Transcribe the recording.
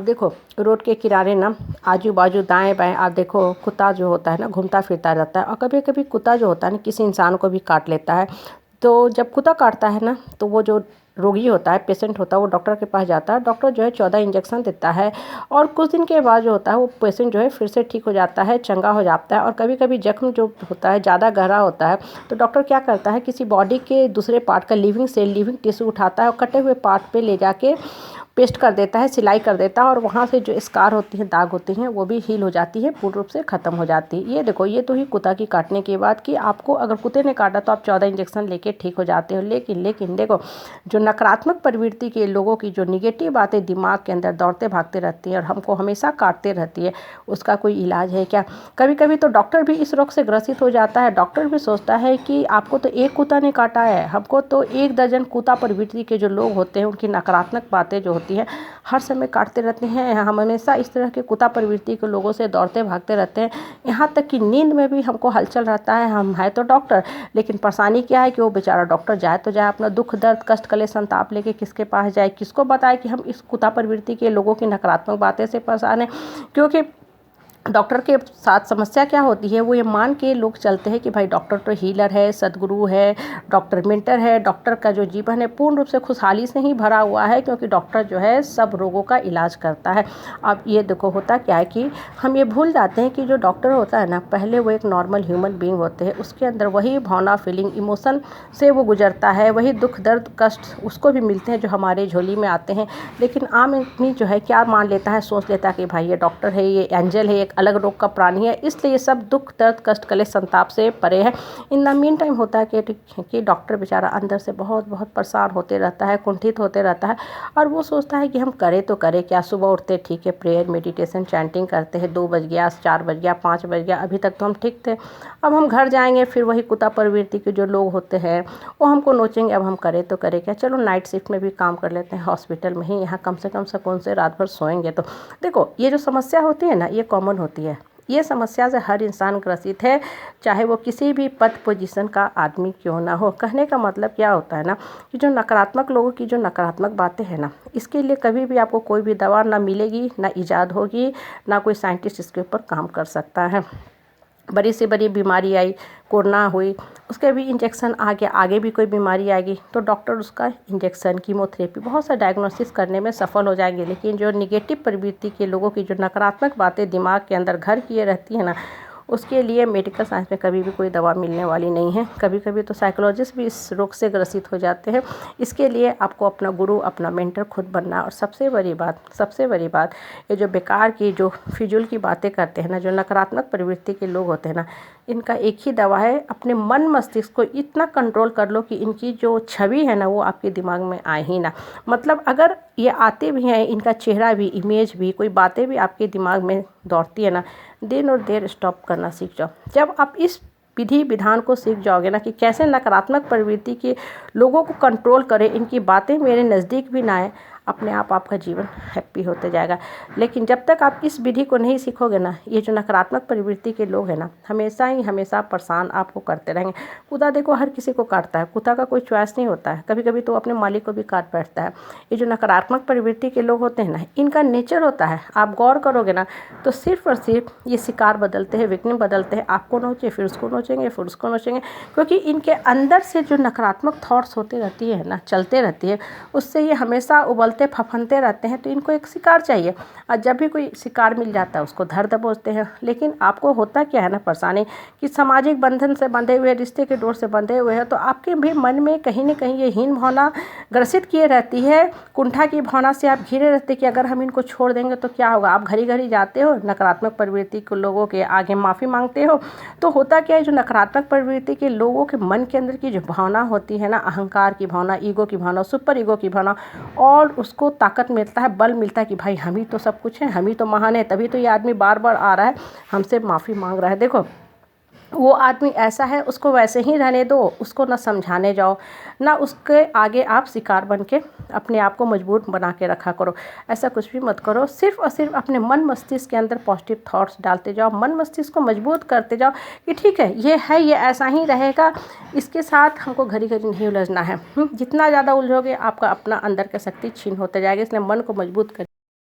आप देखो रोड के किनारे ना आजू बाजू दाएं बाएं आप देखो कुत्ता जो होता है ना घूमता फिरता रहता है। और कभी कभी कुत्ता जो होता है ना किसी इंसान को भी काट लेता है। तो जब कुत्ता काटता है ना तो वो जो रोगी होता है पेशेंट होता है वो डॉक्टर के पास जाता है। डॉक्टर जो है 14 इंजेक्शन देता है और कुछ दिन के बाद जो होता है वो पेशेंट जो है फिर से ठीक हो जाता है, चंगा हो जाता है। और कभी कभी जख्म जो होता है ज़्यादा गहरा होता है तो डॉक्टर क्या करता है किसी बॉडी के दूसरे पार्ट का लिविंग सेल लिविंग टिश्यू उठाता है और कटे हुए पार्ट पे ले जाके पेस्ट कर देता है, सिलाई कर देता है और वहाँ से जो स्कार होती हैं दाग होती हैं वो भी हील हो जाती है, पूर्ण रूप से ख़त्म हो जाती है। ये देखो ये तो ही कुत्ता की काटने के बाद कि आपको अगर कुत्ते ने काटा तो आप 14 इंजेक्शन लेके ठीक हो जाते हो। लेकिन देखो जो नकारात्मक प्रवृत्ति के लोगों की जो निगेटिव बातें दिमाग के अंदर दौड़ते भागते रहती हैं और हमको हमेशा काटते रहती है, उसका कोई इलाज है क्या? कभी कभी तो डॉक्टर भी इस रोग से ग्रसित हो जाता है। डॉक्टर भी सोचता है कि आपको तो एक कुत्ता ने काटा है, हमको तो 1 दर्जन कुत्ता प्रवृत्ति के जो लोग होते हैं उनकी नकारात्मक बातें जो होती हैं हर समय काटते रहते हैं। हम हमेशा इस तरह के कुत्ता प्रवृत्ति के लोगों से दौड़ते भागते रहते हैं। यहाँ तक कि नींद में भी हमको हलचल रहता है। हम है तो डॉक्टर, लेकिन परेशानी क्या है कि वो बेचारा डॉक्टर जाए तो जाए अपना दुख दर्द कष्ट कलेश संताप लेके किसके पास जाए, किसको बताए कि हम इस कुत्ता प्रवृत्ति के लोगों की नकारात्मक बातें से परेशान हैं। क्योंकि डॉक्टर के साथ समस्या क्या होती है, वो ये मान के लोग चलते हैं कि भाई डॉक्टर तो हीलर है, सदगुरु है, डॉक्टर मेंटर है, डॉक्टर का जो जीवन है पूर्ण रूप से खुशहाली से ही भरा हुआ है क्योंकि डॉक्टर जो है सब रोगों का इलाज करता है। अब ये देखो होता क्या है कि हम ये भूल जाते हैं कि जो डॉक्टर होता है ना पहले वो एक नॉर्मल ह्यूमन बीइंग होते हैं, उसके अंदर वही भावना फीलिंग इमोशन से वो गुजरता है, वही दुख दर्द कष्ट उसको भी मिलते हैं जो हमारे झोली में आते हैं। लेकिन आम आदमी जो है क्या मान लेता है, सोच लेता है कि भाई ये डॉक्टर है, ये एंजल है, अलग रोग का प्राणी है, इसलिए सब दुख दर्द कष्ट कलेश संताप से परे है। इन द मीन टाइम होता है कि डॉक्टर बेचारा अंदर से बहुत बहुत परेशान होते रहता है, कुंठित होते रहता है और वो सोचता है कि हम करें तो करें क्या। सुबह उठते ठीक है, प्रेयर मेडिटेशन चैंटिंग करते हैं, 2 बज गया 4 बज गया 5 बज गया, अभी तक तो हम ठीक थे। अब हम घर जाएंगे फिर वही कुत्ता प्रवृत्ति के जो लोग होते हैं वो हमको नोचेंगे। अब हम करें तो करें क्या, चलो नाइट शिफ्ट में भी काम कर लेते हैं हॉस्पिटल में ही, यहाँ कम से कम सुकून से रात भर सोएंगे। तो देखो ये जो समस्या होती है ना ये कॉमन होती है। ये समस्या से हर इंसान ग्रसित है, चाहे वो किसी भी पद पोजीशन का आदमी क्यों ना हो। कहने का मतलब क्या होता है ना कि जो नकारात्मक लोगों की जो नकारात्मक बातें हैं ना इसके लिए कभी भी आपको कोई भी दवा ना मिलेगी, ना इजाद होगी, ना कोई साइंटिस्ट इसके ऊपर काम कर सकता है। बड़ी से बड़ी बीमारी आई, कोरोना हुई, उसके भी इंजेक्शन आ गया, आगे भी कोई बीमारी आएगी तो डॉक्टर उसका इंजेक्शन कीमोथेरेपी बहुत सा डायग्नोसिस करने में सफल हो जाएंगे। लेकिन जो निगेटिव प्रवृत्ति के लोगों की जो नकारात्मक बातें दिमाग के अंदर घर किए रहती है ना उसके लिए मेडिकल साइंस में कभी भी कोई दवा मिलने वाली नहीं है। कभी कभी तो साइकोलॉजिस्ट भी इस रोग से ग्रसित हो जाते हैं। इसके लिए आपको अपना गुरु अपना मेंटर खुद बनना। और सबसे बड़ी बात ये जो बेकार की जो फिजूल की बातें करते हैं ना, जो नकारात्मक प्रवृत्ति के लोग होते हैं ना, इनका एक ही दवा है, अपने मन मस्तिष्क को इतना कंट्रोल कर लो कि इनकी जो छवि है ना वो आपके दिमाग में आए ही ना। मतलब अगर ये आते भी हैं, इनका चेहरा भी इमेज भी कोई बातें भी आपके दिमाग में दौड़ती है ना, देर और देर स्टॉप करना सीख जाओ। जब आप इस विधि विधान को सीख जाओगे ना कि कैसे नकारात्मक प्रवृत्ति के लोगों को कंट्रोल करें, इनकी बातें मेरे नज़दीक भी ना आए, अपने आप आपका जीवन हैप्पी होते जाएगा। लेकिन जब तक आप इस विधि को नहीं सीखोगे ना, ये जो नकारात्मक प्रवृत्ति के लोग हैं ना हमेशा परेशान आपको करते रहेंगे। कुत्ता देखो हर किसी को काटता है, कुत्ता का कोई चॉइस नहीं होता है, कभी कभी तो अपने मालिक को भी काट बैठता है। ये जो नकारात्मक प्रवृत्ति के लोग होते हैं ना इनका नेचर होता है, आप गौर करोगे ना तो सिर्फ और सिर्फ ये शिकार बदलते हैं, विक्टिम बदलते हैं, आपको नोचे फिर उसको नोचेंगे फिर उसको नोचेंगे, क्योंकि इनके अंदर से जो नकारात्मक थॉट्स होते रहती है ना चलते रहती है, उससे ये हमेशा उबलते फफनते रहते हैं। तो इनको एक शिकार चाहिए और जब भी कोई शिकार मिल जाता है उसको धर दबोचते हैं। लेकिन आपको होता क्या है ना परेशानी कि सामाजिक बंधन से बंधे हुए, रिश्ते के डोर से बंधे हुए हैं, तो आपके भी मन में कहीं ना कहीं ये हीन भावना ग्रसित किए रहती है, कुंठा की भावना से आप घिरे रहते कि अगर हम इनको छोड़ देंगे तो क्या होगा। आप घड़ी घड़ी जाते हो नकारात्मक प्रवृत्ति के लोगों के आगे माफ़ी मांगते हो, तो होता क्या है जो नकारात्मक प्रवृत्ति के लोगों के मन के अंदर की जो भावना होती है ना, अहंकार की भावना, ईगो की भावना, सुपर ईगो की भावना, और उसको ताकत मिलता है, बल मिलता है कि भाई हम ही तो सब कुछ है, हम ही तो महान है, तभी तो ये आदमी बार बार आ रहा है हमसे माफ़ी मांग रहा है। देखो वो आदमी ऐसा है, उसको वैसे ही रहने दो, उसको ना समझाने जाओ ना उसके आगे आप शिकार बन के अपने आप को मजबूत बना के रखा करो। ऐसा कुछ भी मत करो, सिर्फ और सिर्फ अपने मन मस्तिष्क के अंदर पॉजिटिव थॉट्स डालते जाओ, मन मस्तिष्क को मजबूत करते जाओ कि ठीक है ये ऐसा ही रहेगा, इसके साथ हमको घड़ी घड़ी नहीं उलझना है। जितना ज़्यादा उलझोगे आपका अपना अंदर का शक्ति छीन होते जाएगा, इसलिए मन को मजबूत कर